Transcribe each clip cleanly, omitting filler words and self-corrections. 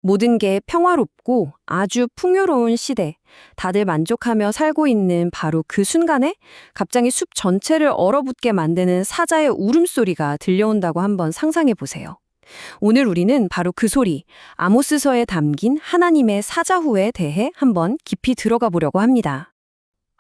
모든 게 평화롭고 아주 풍요로운 시대. 다들 만족하며 살고 있는 바로 그 순간에 갑자기 숲 전체를 얼어붙게 만드는 사자의 울음소리가 들려온다고 한번 상상해 보세요. 오늘 우리는 바로 그 소리, 아모스서에 담긴 하나님의 사자후에 대해 한번 깊이 들어가 보려고 합니다.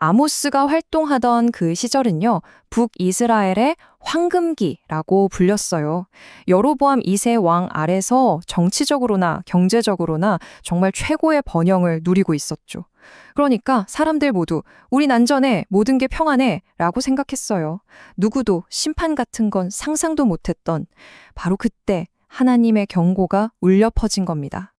아모스가 활동하던 그 시절은요, 북이스라엘의 황금기라고 불렸어요. 여로보암 2세 왕 아래서 정치적으로나 경제적으로나 정말 최고의 번영을 누리고 있었죠. 그러니까 사람들 모두 우린 안전해, 모든 게 평안해 라고 생각했어요. 누구도 심판 같은 건 상상도 못했던 바로 그때 하나님의 경고가 울려 퍼진 겁니다.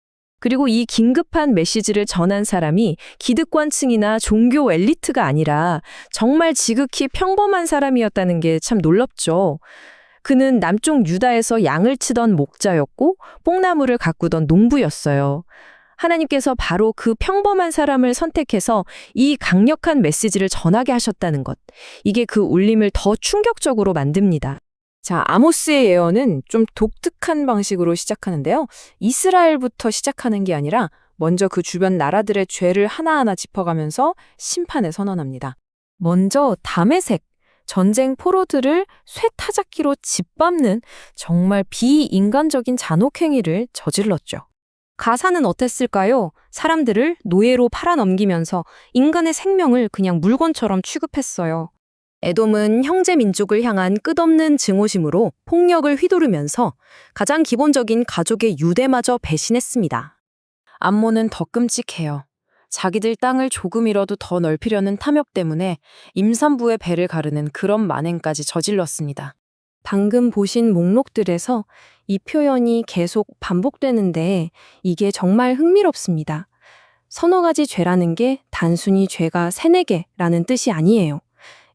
그리고 이 긴급한 메시지를 전한 사람이 기득권층이나 종교 엘리트가 아니라 정말 지극히 평범한 사람이었다는 게 참 놀랍죠. 그는 남쪽 유다에서 양을 치던 목자였고 뽕나무를 가꾸던 농부였어요. 하나님께서 바로 그 평범한 사람을 선택해서 이 강력한 메시지를 전하게 하셨다는 것. 이게 그 울림을 더 충격적으로 만듭니다. 자, 아모스의 예언은 좀 독특한 방식으로 시작하는데요. 이스라엘부터 시작하는 게 아니라 먼저 그 주변 나라들의 죄를 하나하나 짚어가면서 심판을 선언합니다. 먼저 다메섹, 전쟁 포로들을 쇠타작기로 짓밟는 정말 비인간적인 잔혹행위를 저질렀죠. 가사는 어땠을까요? 사람들을 노예로 팔아넘기면서 인간의 생명을 그냥 물건처럼 취급했어요. 에돔은 형제 민족을 향한 끝없는 증오심으로 폭력을 휘두르면서 가장 기본적인 가족의 유대마저 배신했습니다. 암몬은 더 끔찍해요. 자기들 땅을 조금이라도 더 넓히려는 탐욕 때문에 임산부의 배를 가르는 그런 만행까지 저질렀습니다. 방금 보신 목록들에서 이 표현이 계속 반복되는데 이게 정말 흥미롭습니다. 서너 가지 죄라는 게 단순히 죄가 세네 개라는 뜻이 아니에요.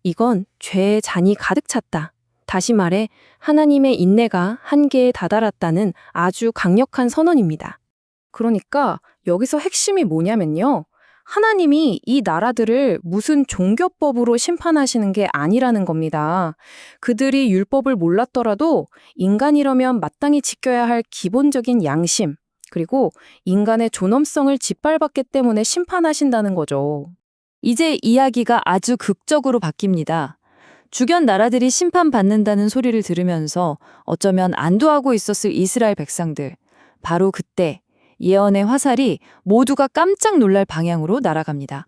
이건 죄의 잔이 가득 찼다. 다시 말해 하나님의 인내가 한계에 다다랐다는 아주 강력한 선언입니다. 그러니까 여기서 핵심이 뭐냐면요. 하나님이 이 나라들을 무슨 종교법으로 심판하시는 게 아니라는 겁니다. 그들이 율법을 몰랐더라도 인간이라면 마땅히 지켜야 할 기본적인 양심, 그리고 인간의 존엄성을 짓밟았기 때문에 심판하신다는 거죠. 이제 이야기가 아주 극적으로 바뀝니다. 주변 나라들이 심판받는다는 소리를 들으면서 어쩌면 안도하고 있었을 이스라엘 백성들. 바로 그때 예언의 화살이 모두가 깜짝 놀랄 방향으로 날아갑니다.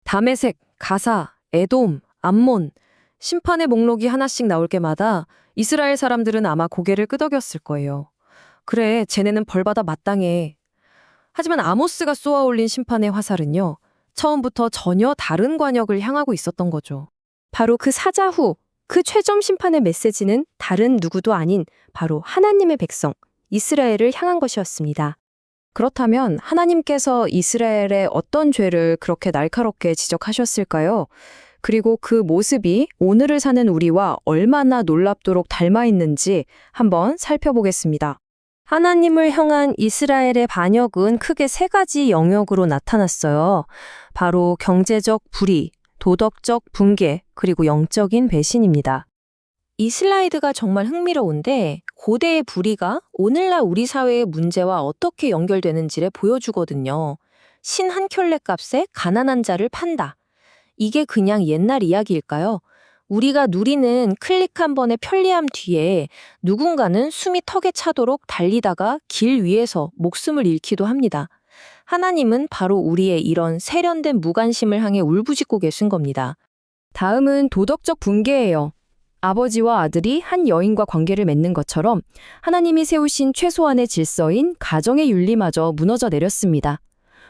다메섹, 가사, 에돔, 암몬, 심판의 목록이 하나씩 나올 때마다 이스라엘 사람들은 아마 고개를 끄덕였을 거예요. 그래, 쟤네는 벌받아 마땅해. 하지만 아모스가 쏘아올린 심판의 화살은요. 처음부터 전혀 다른 관역을 향하고 있었던 거죠. 바로 그 사자후, 그 최종 심판의 메시지는 다른 누구도 아닌 바로 하나님의 백성, 이스라엘을 향한 것이었습니다. 그렇다면 하나님께서 이스라엘의 어떤 죄를 그렇게 날카롭게 지적하셨을까요? 그리고 그 모습이 오늘을 사는 우리와 얼마나 놀랍도록 닮아 있는지 한번 살펴보겠습니다. 하나님을 향한 이스라엘의 반역은 크게 세 가지 영역으로 나타났어요. 바로 경제적 불의, 도덕적 붕괴, 그리고 영적인 배신입니다. 이 슬라이드가 정말 흥미로운데 고대의 불의가 오늘날 우리 사회의 문제와 어떻게 연결되는지를 보여주거든요. 신 한 켤레 값에 가난한 자를 판다. 이게 그냥 옛날 이야기일까요? 우리가 누리는 클릭 한 번의 편리함 뒤에 누군가는 숨이 턱에 차도록 달리다가 길 위에서 목숨을 잃기도 합니다. 하나님은 바로 우리의 이런 세련된 무관심을 향해 울부짖고 계신 겁니다. 다음은 도덕적 붕괴예요. 아버지와 아들이 한 여인과 관계를 맺는 것처럼 하나님이 세우신 최소한의 질서인 가정의 윤리마저 무너져 내렸습니다.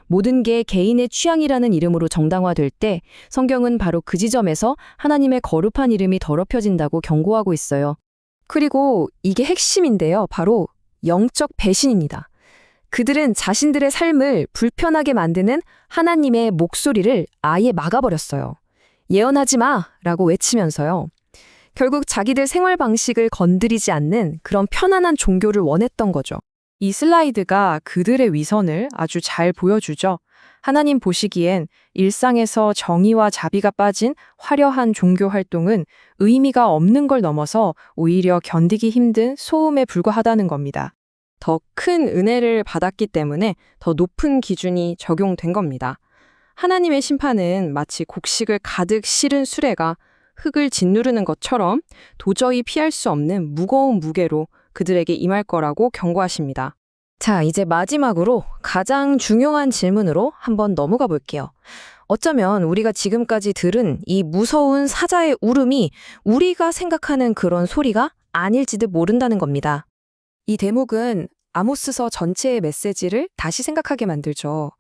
모든 게 개인의 취향이라는 이름으로 정당화될 때 성경은 바로 그 지점에서 하나님의 거룩한 이름이 더럽혀진다고 경고하고 있어요. 그리고 이게 핵심인데요. 바로 영적 배신입니다. 그들은 자신들의 삶을 불편하게 만드는 하나님의 목소리를 아예 막아버렸어요. 예언하지 마! 라고 외치면서요. 결국 자기들 생활 방식을 건드리지 않는 그런 편안한 종교를 원했던 거죠. 이 슬라이드가 그들의 위선을 아주 잘 보여주죠. 하나님 보시기엔 일상에서 정의와 자비가 빠진 화려한 종교 활동은 의미가 없는 걸 넘어서 오히려 견디기 힘든 소음에 불과하다는 겁니다. 더 큰 은혜를 받았기 때문에 더 높은 기준이 적용된 겁니다. 하나님의 심판은 마치 곡식을 가득 실은 수레가 흙을 짓누르는 것처럼 도저히 피할 수 없는 무거운 무게로 그들에게 임할 거라고 경고하십니다. 자, 이제 마지막으로 가장 중요한 질문으로 한번 넘어가 볼게요. 어쩌면 우리가 지금까지 들은 이 무서운 사자의 울음이 우리가 생각하는 그런 소리가 아닐지도 모른다는 겁니다. 이 대목은 아모스서 전체의 메시지를 다시 생각하게 만들죠.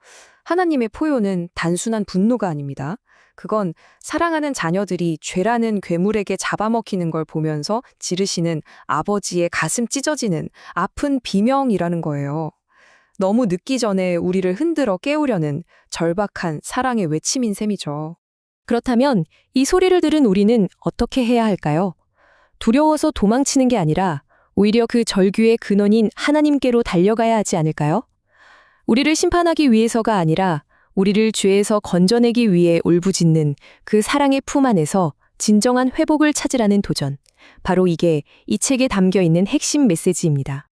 하나님의 포효는 단순한 분노가 아닙니다. 그건 사랑하는 자녀들이 죄라는 괴물에게 잡아먹히는 걸 보면서 지르시는 아버지의 가슴 찢어지는 아픈 비명이라는 거예요. 너무 늦기 전에 우리를 흔들어 깨우려는 절박한 사랑의 외침인 셈이죠. 그렇다면 이 소리를 들은 우리는 어떻게 해야 할까요? 두려워서 도망치는 게 아니라 오히려 그 절규의 근원인 하나님께로 달려가야 하지 않을까요? 우리를 심판하기 위해서가 아니라 우리를 죄에서 건져내기 위해 울부짖는 그 사랑의 품 안에서 진정한 회복을 찾으라는 도전. 바로 이게 이 책에 담겨 있는 핵심 메시지입니다.